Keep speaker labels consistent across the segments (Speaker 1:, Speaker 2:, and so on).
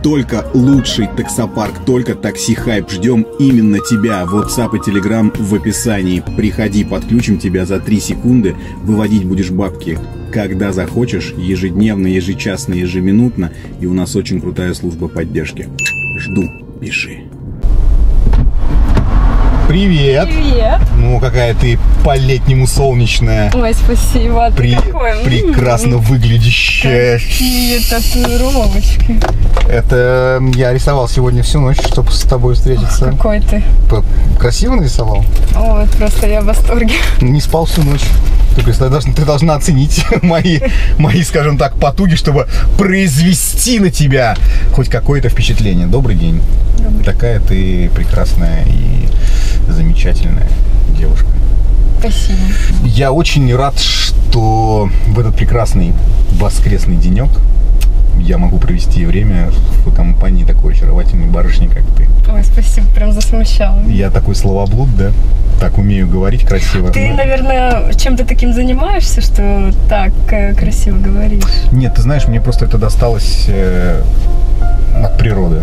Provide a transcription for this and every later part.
Speaker 1: Только лучший таксопарк, только Такси Хайп. Ждем именно тебя. WhatsApp и Telegram в описании. Приходи, подключим тебя за 3 секунды. Выводить будешь бабки когда захочешь, ежедневно, ежечасно, ежеминутно. И у нас очень крутая служба поддержки. Жду, пиши. Привет!
Speaker 2: Привет!
Speaker 1: Ну, какая ты по-летнему солнечная.
Speaker 2: Ой, спасибо. Ты какой?
Speaker 1: Прекрасно выглядящая.
Speaker 2: Какие татуировочки.
Speaker 1: Это я рисовал сегодня всю ночь, чтобы с тобой встретиться.
Speaker 2: Какой ты?
Speaker 1: Красиво нарисовал?
Speaker 2: Ой, просто я в восторге.
Speaker 1: Не спал всю ночь. Ты должна оценить мои, скажем так, потуги, чтобы произвести на тебя хоть какое-то впечатление. Добрый день.
Speaker 2: Добрый.
Speaker 1: Такая ты прекрасная и замечательная девушка.
Speaker 2: Спасибо.
Speaker 1: Я очень рад, что в этот прекрасный воскресный денек я могу провести время в компании такой очаровательной барышни, как ты.
Speaker 2: Ой, спасибо, прям засмущал.
Speaker 1: Я такой словоблуд, да? Так умею говорить красиво.
Speaker 2: Ты, наверное, чем-то таким занимаешься, что так красиво говоришь?
Speaker 1: Нет, ты знаешь, мне просто это досталось от природы.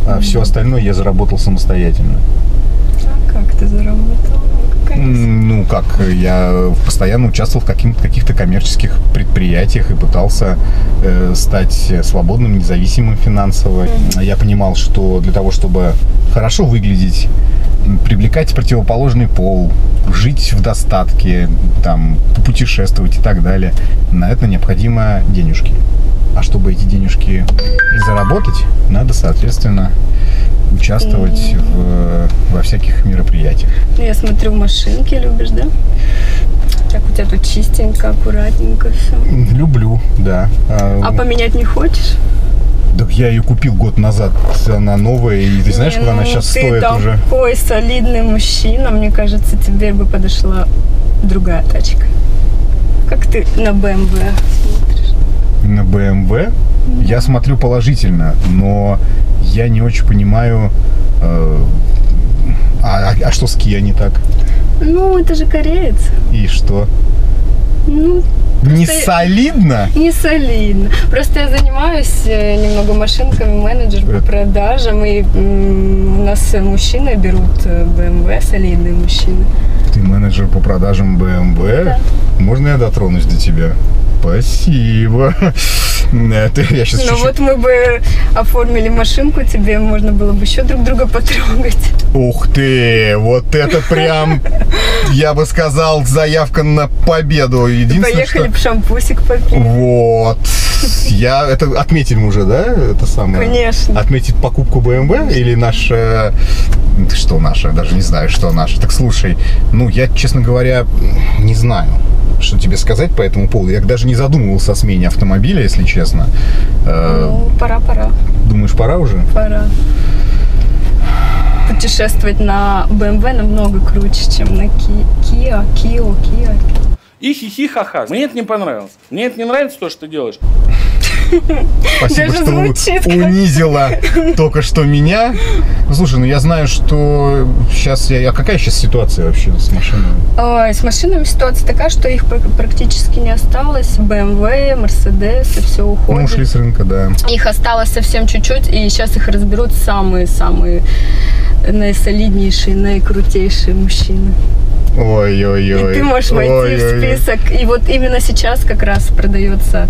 Speaker 1: А все остальное я заработал самостоятельно.
Speaker 2: А как ты заработал?
Speaker 1: Ну, как, я постоянно участвовал в каких-то коммерческих предприятиях и пытался стать свободным, независимым финансово. Я понимал, что для того, чтобы хорошо выглядеть, привлекать противоположный пол, жить в достатке, там, путешествовать и так далее, на это необходимо денежки. А чтобы эти денежки заработать, надо, соответственно, участвовать во всяких мероприятиях.
Speaker 2: Я смотрю, машинки любишь, да? Так у тебя тут чистенько, аккуратненько все.
Speaker 1: Люблю, да.
Speaker 2: А поменять не хочешь?
Speaker 1: Да я ее купил год назад, она новая, и ты знаешь, сколько она сейчас стоит уже?
Speaker 2: Ты такой солидный мужчина, мне кажется, тебе бы подошла другая тачка. Как ты на BMW смотришь?
Speaker 1: На BMW? Я смотрю положительно, но я не очень понимаю, а что с Kia не так?
Speaker 2: Ну, это же кореец.
Speaker 1: И что?
Speaker 2: Ну,
Speaker 1: не солидно?
Speaker 2: Не солидно. Просто я занимаюсь немного машинками, менеджер по продажам, и у нас мужчины берут BMW, солидные мужчины.
Speaker 1: Ты менеджер по продажам BMW?
Speaker 2: Да.
Speaker 1: Можно я дотронусь до тебя? Спасибо. Я сейчас
Speaker 2: ну вот мы бы оформили машинку, тебе можно было бы еще друг друга потрогать.
Speaker 1: Ух ты, вот это прям, я бы сказал, заявка на победу.
Speaker 2: Поехали бы шампусик попить.
Speaker 1: Вот. Это отметим уже, да? Это самое.
Speaker 2: Конечно.
Speaker 1: Отметить покупку BMW или наша... Что наша? Даже не знаю, что наша. Так слушай, ну я, честно говоря, не знаю, что тебе сказать по этому поводу. Я даже не задумывался о смене автомобиля, если честно.
Speaker 2: Ну, пора.
Speaker 1: Думаешь, пора уже?
Speaker 2: Пора. Путешествовать на BMW намного круче, чем на Kia.
Speaker 3: И хихи-ха-ха. Мне это не понравилось. Мне это не нравится, то, что ты делаешь.
Speaker 1: Спасибо,
Speaker 2: даже
Speaker 1: что унизила только что меня. Слушай, ну я знаю, что сейчас... какая сейчас ситуация вообще с машинами?
Speaker 2: Ой, с машинами ситуация такая, что их практически не осталось. BMW, Mercedes, все уходит.
Speaker 1: Ну, ушли с рынка, да.
Speaker 2: Их осталось совсем чуть-чуть, и сейчас их разберут самые-самые наисолиднейшие, наикрутейшие мужчины.
Speaker 1: Ой-ой-ой.
Speaker 2: И ты можешь войти в список. И вот именно сейчас как раз продается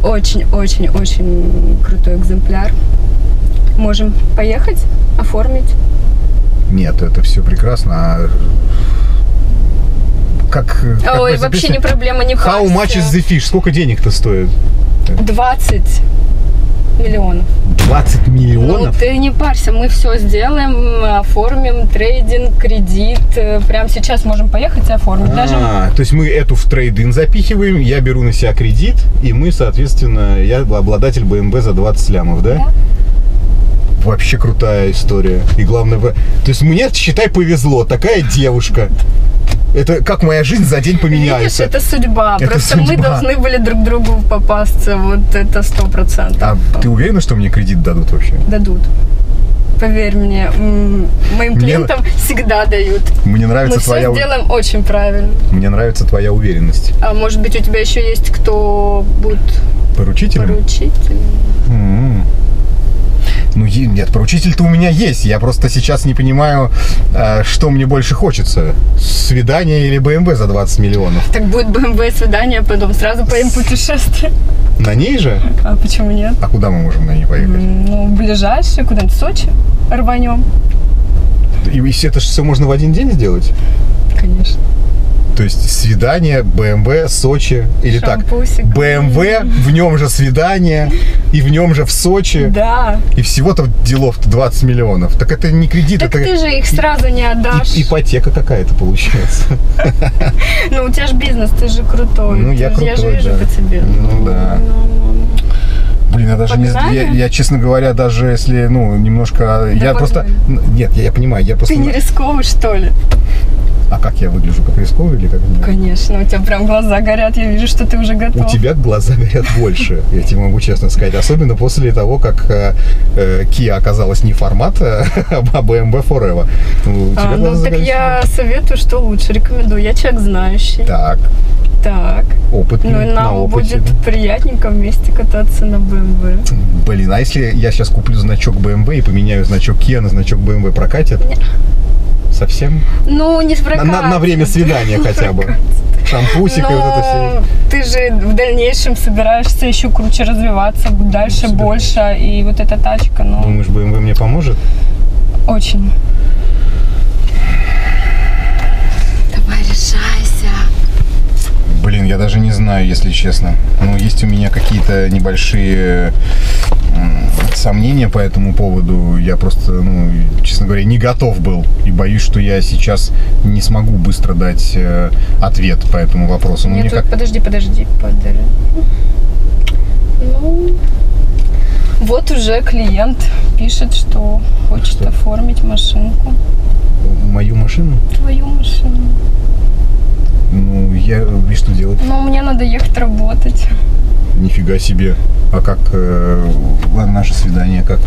Speaker 2: очень-очень-очень крутой экземпляр. Можем поехать, оформить.
Speaker 1: Нет, это все прекрасно. А как
Speaker 2: ой, вообще не проблема, не парься.
Speaker 1: How much is the fish? Сколько денег-то стоит?
Speaker 2: 20 миллионов.
Speaker 1: 20 миллионов?
Speaker 2: Ну, ты не парься, мы все сделаем, оформим трейдинг, кредит. Прямо сейчас можем поехать и оформить.
Speaker 1: То есть мы эту в трейдинг запихиваем, я беру на себя кредит, и мы, соответственно, я обладатель BMW за 20 лямов, да? Да. Вообще крутая история. И главное, то есть мне, считай, повезло. Такая девушка. Это как моя жизнь за день поменяется.
Speaker 2: Видишь, это судьба.
Speaker 1: Это
Speaker 2: просто
Speaker 1: судьба.
Speaker 2: Мы должны были друг другу попасться. Вот это 100%.
Speaker 1: А ты уверена, что мне кредит дадут вообще?
Speaker 2: Дадут. Поверь мне, моим клиентам всегда дают.
Speaker 1: Мне нравится
Speaker 2: Мы
Speaker 1: твоя...
Speaker 2: все сделаем очень правильно.
Speaker 1: Мне нравится твоя уверенность.
Speaker 2: А может быть, у тебя еще есть кто будет
Speaker 1: Поручителем?
Speaker 2: поручителем?
Speaker 1: Ну, нет, поручитель-то у меня есть. Я просто сейчас не понимаю, что мне больше хочется. Свидание или БМВ за 20 миллионов?
Speaker 2: Так будет БМВ свидание, потом сразу поедем путешествие.
Speaker 1: На ней же?
Speaker 2: А почему нет?
Speaker 1: А куда мы можем на ней поехать?
Speaker 2: Ну, ближайшее, куда-нибудь в Сочи рванем.
Speaker 1: И это же все можно в один день сделать?
Speaker 2: Конечно.
Speaker 1: То есть свидание, БМВ, Сочи, или
Speaker 2: Шампусик.
Speaker 1: так, БМВ, в нем же свидание, и в нем же в Сочи.
Speaker 2: Да.
Speaker 1: И всего-то делов-то 20 миллионов. Так это не кредит,
Speaker 2: Так
Speaker 1: это
Speaker 2: ты же их сразу не отдашь.
Speaker 1: ипотека какая-то получается.
Speaker 2: Ну, у тебя же бизнес, ты же крутой.
Speaker 1: Ну, я крутой,
Speaker 2: Я же вижу
Speaker 1: да.
Speaker 2: по тебе.
Speaker 1: Ну, да. Блин, я даже не
Speaker 2: Погнали?
Speaker 1: я, честно говоря, даже если, немножко...
Speaker 2: Да
Speaker 1: я просто... Нет, я понимаю, я просто...
Speaker 2: Ты не рисковый, что ли?
Speaker 1: А как я выгляжу? Как рисковый или как?
Speaker 2: Конечно, у тебя прям глаза горят, я вижу, что ты уже готов.
Speaker 1: У тебя глаза горят больше, я тебе могу честно сказать. Особенно после того, как Kia оказалась не формат, а BMW Forever. У тебя глаза
Speaker 2: так
Speaker 1: загорелись.
Speaker 2: я советую, что лучше, рекомендую. Я человек знающий.
Speaker 1: Так, опытный,
Speaker 2: Ну, и
Speaker 1: на
Speaker 2: нам
Speaker 1: опыте.
Speaker 2: будет приятненько вместе кататься на BMW.
Speaker 1: Блин, а если я сейчас куплю значок BMW и поменяю значок Kia на значок BMW, прокатит?
Speaker 2: Нет.
Speaker 1: Совсем?
Speaker 2: Ну, не прокатит.
Speaker 1: На время свидания хотя бы. Шампусик и вот это все.
Speaker 2: Ты же в дальнейшем собираешься еще круче развиваться, дальше, больше. И вот эта тачка,
Speaker 1: Думаешь, BMW мне поможет?
Speaker 2: очень. Давай, решайся.
Speaker 1: Блин, я даже не знаю, если честно. Есть у меня какие-то небольшие сомнения по этому поводу. Я просто, честно говоря, не готов был. И боюсь, что я сейчас не смогу быстро дать ответ по этому вопросу.
Speaker 2: Нет, подожди. Вот уже клиент пишет, что хочет оформить машинку.
Speaker 1: Мою машину?
Speaker 2: Твою машину.
Speaker 1: И что делать?
Speaker 2: Мне надо ехать работать.
Speaker 1: Нифига себе. А как наше свидание, как?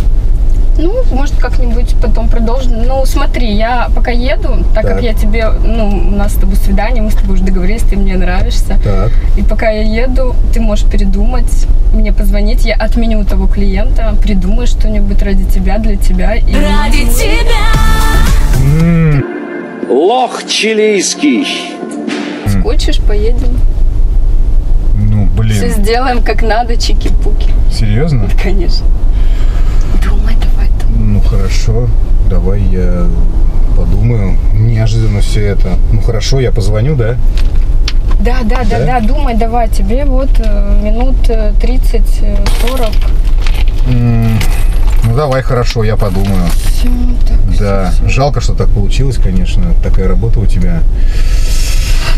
Speaker 2: Может, как-нибудь потом продолжим. Смотри, я пока еду, так как я тебе, у нас с тобой свидание, мы с тобой уже договорились, ты мне нравишься.
Speaker 1: Так.
Speaker 2: И пока я еду, ты можешь передумать, мне позвонить, я отменю того клиента, придумай что-нибудь ради тебя, для тебя.
Speaker 4: Ради тебя!
Speaker 3: Лох чилийский.
Speaker 2: Хочешь, поедем.
Speaker 1: Блин.
Speaker 2: Все сделаем как надо, чики-пуки.
Speaker 1: Серьезно?
Speaker 2: Конечно. Думай, давай.
Speaker 1: Хорошо. Давай я подумаю. Неожиданно все это. Хорошо, я позвоню, да?
Speaker 2: Да, думай, давай. Тебе минут 30-40.
Speaker 1: Давай, хорошо, я подумаю.
Speaker 2: Все, так.
Speaker 1: Да, жалко, что так получилось, конечно. Такая работа у тебя.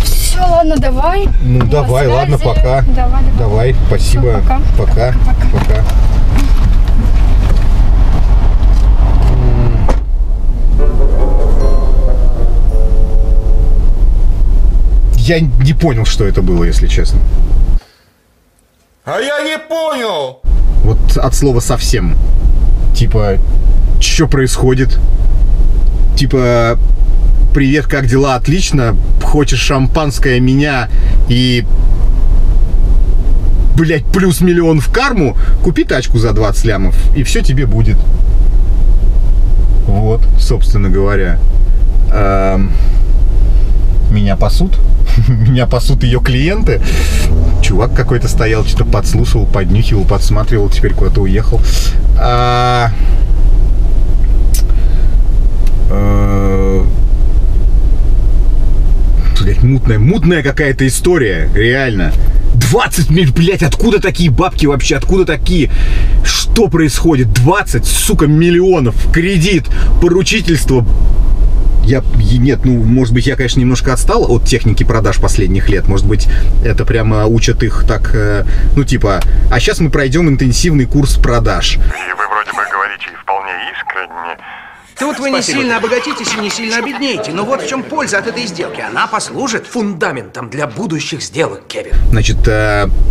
Speaker 2: Все, ладно, давай.
Speaker 1: Давай,
Speaker 2: связи.
Speaker 1: ладно, пока. Давай, спасибо.
Speaker 2: Всё, пока.
Speaker 1: Пока. Я не понял, что это было, если честно.
Speaker 5: А я не понял.
Speaker 1: Вот от слова совсем. Типа, что происходит? Типа, привет, как дела? Отлично. Хочешь шампанское, меня и, блять, плюс миллион в карму? Купи тачку за 20 лямов, и все тебе будет. Вот, собственно говоря. Меня пасут. Меня пасут ее клиенты. Чувак какой-то стоял, что-то подслушивал, поднюхивал, подсматривал, теперь куда-то уехал. Блять, мутная какая-то история, реально. 20 миллионов, блять, откуда такие бабки вообще, откуда такие? Что происходит? 20, сука, миллионов, кредит, поручительство. Может быть, я, конечно, немножко отстал от техники продаж последних лет. Может быть, это прямо учат их так, а сейчас мы пройдем интенсивный курс продаж.
Speaker 5: И вы вроде бы говорите вполне искренне.
Speaker 4: Тут вы не сильно обогатитесь и не сильно обеднеете. Но вот в чем польза от этой сделки. Она послужит фундаментом для будущих сделок, Кевин.
Speaker 1: Значит,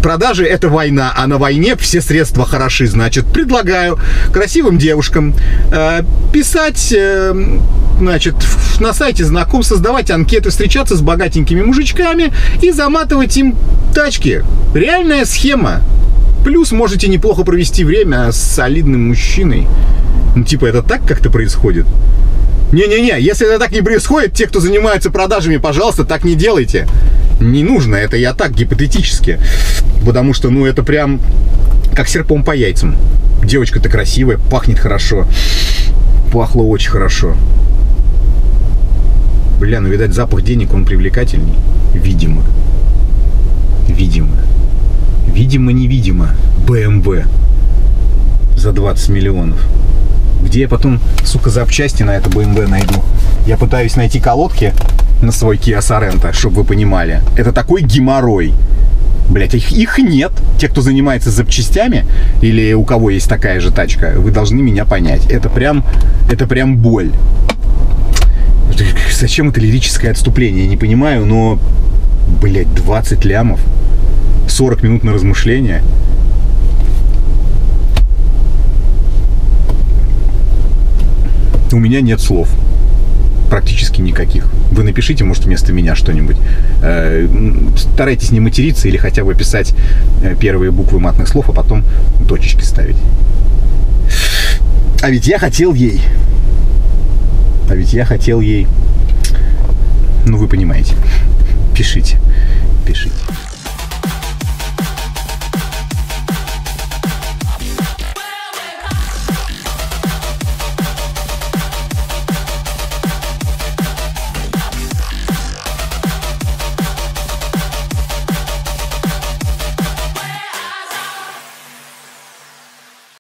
Speaker 1: продажи — это война, а на войне все средства хороши. Значит, предлагаю красивым девушкам писать, значит, на сайте знакомств, создавать анкеты, встречаться с богатенькими мужичками и заматывать им тачки. Реальная схема. Плюс можете неплохо провести время с солидным мужчиной. Ну, типа, это так как-то происходит? Не-не-не, если это так не происходит, те, кто занимаются продажами, пожалуйста, так не делайте. Не нужно, это я так гипотетически. Потому что, ну, это прям как серпом по яйцам. Девочка-то красивая, пахнет хорошо. Пахло очень хорошо. Бля, ну, видать, запах денег, он привлекательней. Видимо. Видимо. Видимо-невидимо. BMW. За 20 миллионов. Где я потом, сука, запчасти на это BMW найду? Я пытаюсь найти колодки на свой Kia Sorento, чтобы вы понимали. Это такой геморрой. Блять, их нет. Те, кто занимается запчастями, или у кого есть такая же тачка, вы должны меня понять. Это прям боль. Зачем это лирическое отступление? Я не понимаю, но, блять, 20 лямов. 40 минут на размышления. У меня нет слов. Практически никаких. Вы напишите, может, вместо меня что-нибудь. Старайтесь не материться или хотя бы писать первые буквы матных слов, а потом точечки ставить. А ведь я хотел ей. Ну, вы понимаете. Пишите.